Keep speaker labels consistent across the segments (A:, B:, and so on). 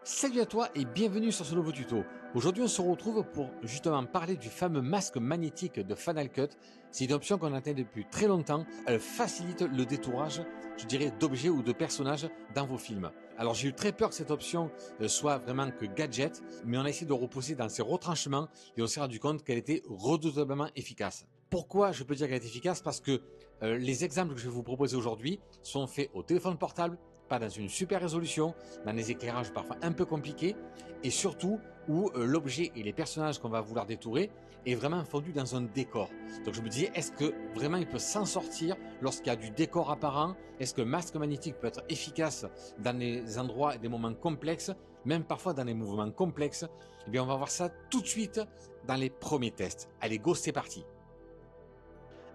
A: Salut à toi et bienvenue sur ce nouveau tuto. Aujourd'hui on se retrouve pour justement parler du fameux masque magnétique de Final Cut. C'est une option qu'on atteint depuis très longtemps. Elle facilite le détourage, je dirais, d'objets ou de personnages dans vos films. Alors j'ai eu très peur que cette option soit vraiment que gadget, mais on a essayé de repousser dans ses retranchements et on s'est rendu compte qu'elle était redoutablement efficace. Pourquoi je peux dire qu'elle est efficace? Parce que les exemples que je vais vous proposer aujourd'hui sont faits au téléphone portable, pas dans une super résolution, dans des éclairages parfois un peu compliqués, et surtout où l'objet et les personnages qu'on va vouloir détourer est vraiment fondu dans un décor. Donc je me disais, est-ce que vraiment il peut s'en sortir lorsqu'il y a du décor apparent? Est-ce que masque magnétique peut être efficace dans des endroits et des moments complexes, même parfois dans des mouvements complexes? Eh bien on va voir ça tout de suite dans les premiers tests. Allez go, c'est parti.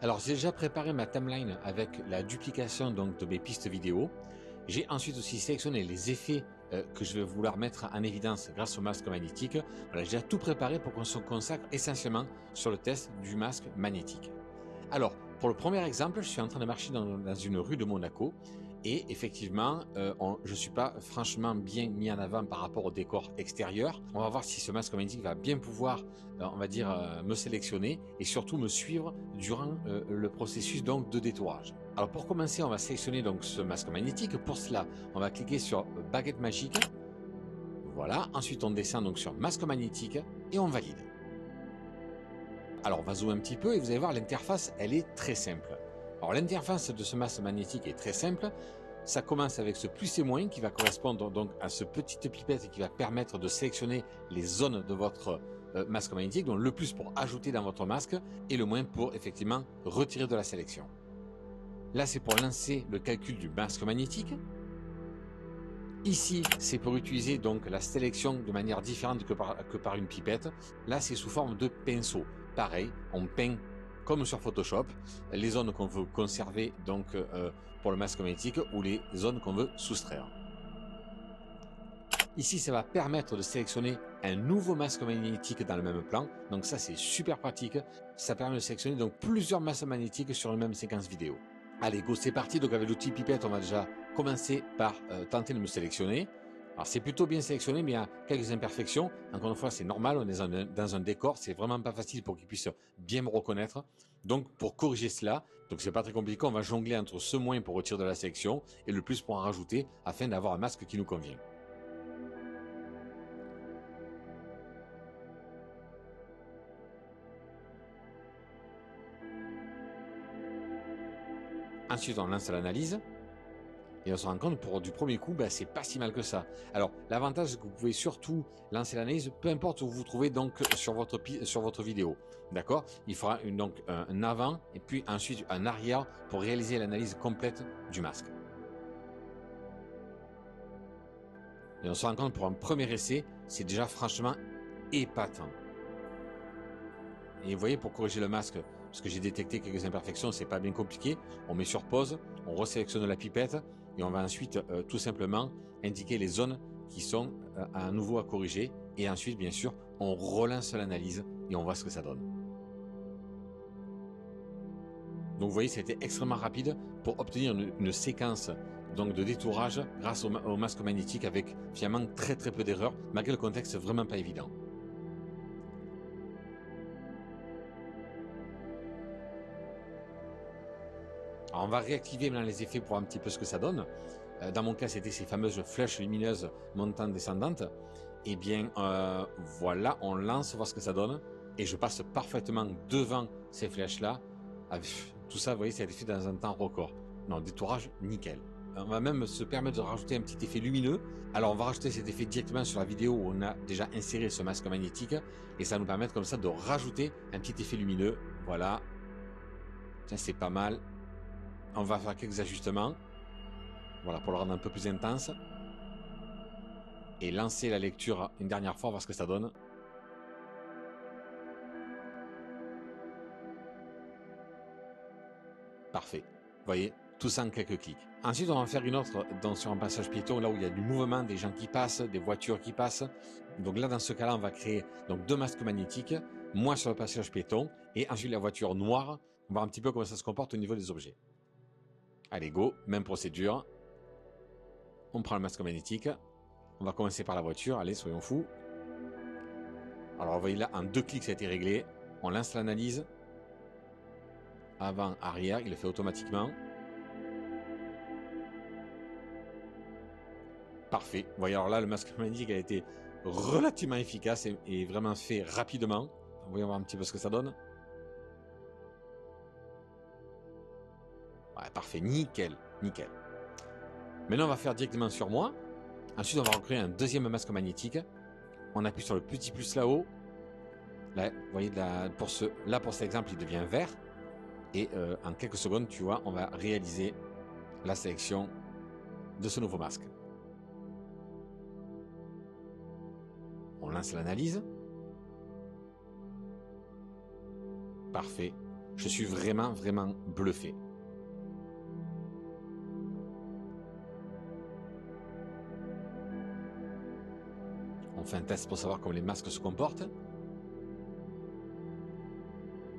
A: Alors j'ai déjà préparé ma timeline avec la duplication donc de mes pistes vidéo. J'ai ensuite aussi sélectionné les effets que je vais vouloir mettre en évidence grâce au masque magnétique. Voilà, j'ai déjà tout préparé pour qu'on se consacre essentiellement sur le test du masque magnétique. Alors, pour le premier exemple, je suis en train de marcher dans une rue de Monaco et effectivement, je ne suis pas franchement bien mis en avant par rapport au décor extérieur. On va voir si ce masque magnétique va bien pouvoir, on va dire, me sélectionner et surtout me suivre durant le processus donc de détourage. Alors pour commencer, on va sélectionner donc ce masque magnétique. Pour cela, on va cliquer sur baguette magique. Voilà. Ensuite, on descend donc sur masque magnétique et on valide. Alors on va zoomer un petit peu et vous allez voir l'interface elle est très simple. Alors l'interface de ce masque magnétique est très simple. Ça commence avec ce plus et moins qui va correspondre donc à ce petite pipette qui va permettre de sélectionner les zones de votre masque magnétique. Donc le plus pour ajouter dans votre masque et le moins pour effectivement retirer de la sélection. Là c'est pour lancer le calcul du masque magnétique. Ici, c'est pour utiliser donc la sélection de manière différente que par une pipette. Là, c'est sous forme de pinceau. Pareil, on peint comme sur Photoshop les zones qu'on veut conserver donc pour le masque magnétique ou les zones qu'on veut soustraire. Ici, ça va permettre de sélectionner un nouveau masque magnétique dans le même plan. Donc ça, c'est super pratique. Ça permet de sélectionner donc plusieurs masques magnétiques sur une même séquence vidéo. Allez, go, c'est parti. Donc avec l'outil pipette, on va déjà commencer par tenter de me sélectionner. Alors c'est plutôt bien sélectionné, mais il y a quelques imperfections. Encore une fois, c'est normal, on est dans un décor, c'est vraiment pas facile pour qu'il puisse bien me reconnaître. Donc pour corriger cela, donc c'est pas très compliqué, on va jongler entre ce moins pour retirer de la sélection et le plus pour en rajouter afin d'avoir un masque qui nous convient. Ensuite, on lance l'analyse. Et on se rend compte pour du premier coup, c'est pas si mal que ça. Alors l'avantage c'est que vous pouvez surtout lancer l'analyse, peu importe où vous vous trouvez donc sur votre vidéo. D'accord? Il fera donc un avant et puis ensuite un arrière pour réaliser l'analyse complète du masque. Et on se rend compte pour un premier essai, c'est déjà franchement épatant. Et vous voyez, pour corriger le masque, parce que j'ai détecté quelques imperfections, c'est pas bien compliqué. On met sur pause, on resélectionne la pipette et on va ensuite tout simplement indiquer les zones qui sont à nouveau à corriger. Et ensuite, bien sûr, on relance l'analyse et on voit ce que ça donne. Donc vous voyez, c'était extrêmement rapide pour obtenir une séquence donc, de détourage grâce au masque magnétique avec finalement très peu d'erreurs, malgré le contexte vraiment pas évident. Alors on va réactiver maintenant les effets pour voir un petit peu ce que ça donne. Dans mon cas, c'était ces fameuses flèches lumineuses montantes descendantes. Et bien voilà, on lance, voir ce que ça donne. Et je passe parfaitement devant ces flèches-là. Tout ça, vous voyez, ça a été fait dans un temps record. Non, détourage, nickel. On va même se permettre de rajouter un petit effet lumineux. Alors on va rajouter cet effet directement sur la vidéo où on a déjà inséré ce masque magnétique. Et ça va nous permettre comme ça de rajouter un petit effet lumineux. Voilà. Tiens, c'est pas mal. On va faire quelques ajustements. Voilà, pour le rendre un peu plus intense. Et lancer la lecture une dernière fois, voir ce que ça donne. Parfait. Vous voyez, tout ça en quelques clics. Ensuite, on va faire une autre sur un passage piéton, là où il y a du mouvement, des gens qui passent, des voitures qui passent. Donc là, dans ce cas-là, on va créer donc 2 masques magnétiques, moi sur le passage piéton, et ensuite la voiture noire. On va voir un petit peu comment ça se comporte au niveau des objets. Allez, go, même procédure. On prend le masque magnétique. On va commencer par la voiture, allez, soyons fous. Alors, vous voyez là, en 2 clics, ça a été réglé. On lance l'analyse. Avant, arrière, il le fait automatiquement. Parfait. Vous voyez, alors là, le masque magnétique a été relativement efficace et vraiment fait rapidement. Voyons voir un petit peu ce que ça donne. Ouais, parfait, nickel, nickel. Maintenant, on va faire directement sur moi. Ensuite, on va recréer un deuxième masque magnétique. On appuie sur le petit plus là-haut. Là, vous voyez, là, pour cet exemple, il devient vert. Et en quelques secondes, tu vois, on va réaliser la sélection de ce nouveau masque. On lance l'analyse. Parfait. Je suis vraiment, vraiment bluffé. On fait un test pour savoir comment les masques se comportent.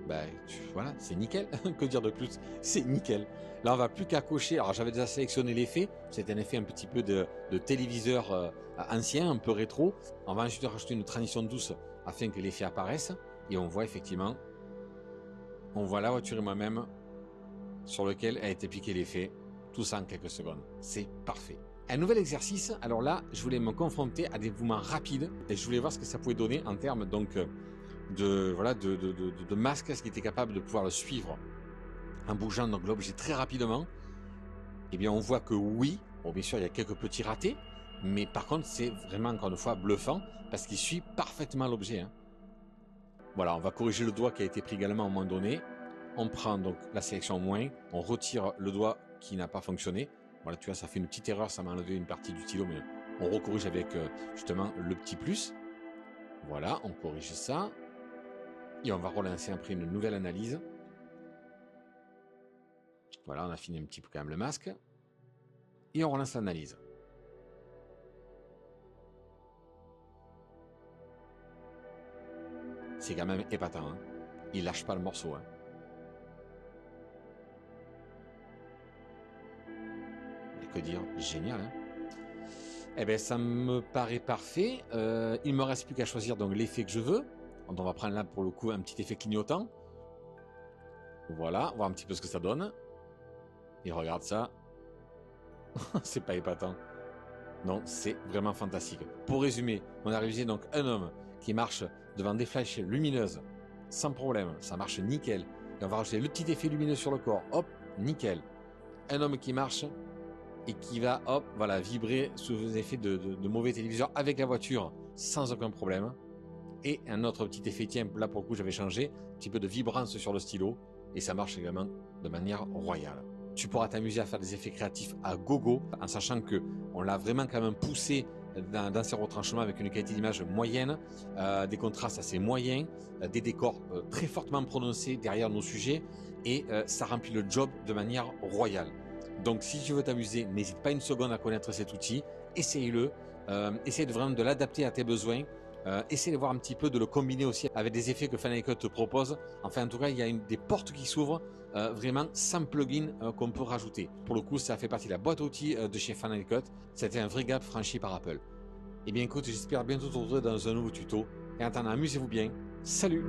A: Ben, voilà, c'est nickel. Que dire de plus? C'est nickel. Là, on va plus qu'à cocher. Alors, j'avais déjà sélectionné l'effet. C'est un effet un petit peu de téléviseur ancien, un peu rétro. On va ensuite rajouter une transition douce afin que l'effet apparaisse. Et on voit effectivement, on voit la voiture et moi-même sur lequel a été piqué l'effet. Tout ça en quelques secondes. C'est parfait. Un nouvel exercice. Alors là, je voulais me confronter à des mouvements rapides et je voulais voir ce que ça pouvait donner en termes donc de masque, ce qui était capable de pouvoir le suivre en bougeant donc l'objet très rapidement. Eh bien, on voit que oui, bon, bien sûr, il y a quelques petits ratés, mais par contre, c'est vraiment encore une fois bluffant parce qu'il suit parfaitement l'objet. Hein. Voilà, on va corriger le doigt qui a été pris également à un moment donné. On prend donc la sélection moins, on retire le doigt qui n'a pas fonctionné. Voilà, tu vois, ça fait une petite erreur, ça m'a enlevé une partie du stylo, mais on recorrige avec justement le petit plus. Voilà, on corrige ça. Et on va relancer après une nouvelle analyse. Voilà, on a fini un petit peu quand même le masque. Et on relance l'analyse. C'est quand même épatant. Hein. Il lâche pas le morceau. Hein. Que dire? Génial. Hein. Eh bien, ça me paraît parfait. Il me reste plus qu'à choisir donc l'effet que je veux. Donc on va prendre là pour le coup un petit effet clignotant. Voilà, voir un petit peu ce que ça donne. Et regarde ça. C'est pas épatant. Non, c'est vraiment fantastique. Pour résumer, on a réussi donc un homme qui marche devant des flèches lumineuses sans problème. Ça marche nickel. Et on va rajouter le petit effet lumineux sur le corps. Hop, nickel. Un homme qui marche et qui va, hop, voilà, vibrer sous effet de mauvais téléviseurs avec la voiture sans aucun problème. Et un autre petit effet, tiens, là pour le coup j'avais changé, un petit peu de vibrance sur le stylo et ça marche également de manière royale. Tu pourras t'amuser à faire des effets créatifs à gogo en sachant que on l'a vraiment quand même poussé dans ses retranchements avec une qualité d'image moyenne, des contrastes assez moyens, des décors très fortement prononcés derrière nos sujets et ça remplit le job de manière royale. Donc si tu veux t'amuser, n'hésite pas une seconde à connaître cet outil, essaye-le, essaye vraiment de l'adapter à tes besoins. Essayez de voir un petit peu, de le combiner aussi avec des effets que Final Cut te propose. Enfin, en tout cas, il y a des portes qui s'ouvrent vraiment sans plugin qu'on peut rajouter. Pour le coup, ça fait partie de la boîte à outils de chez Final Cut. C'était un vrai gap franchi par Apple. Eh bien, écoute, j'espère bientôt te retrouver dans un nouveau tuto. Et en attendant, amusez-vous bien. Salut!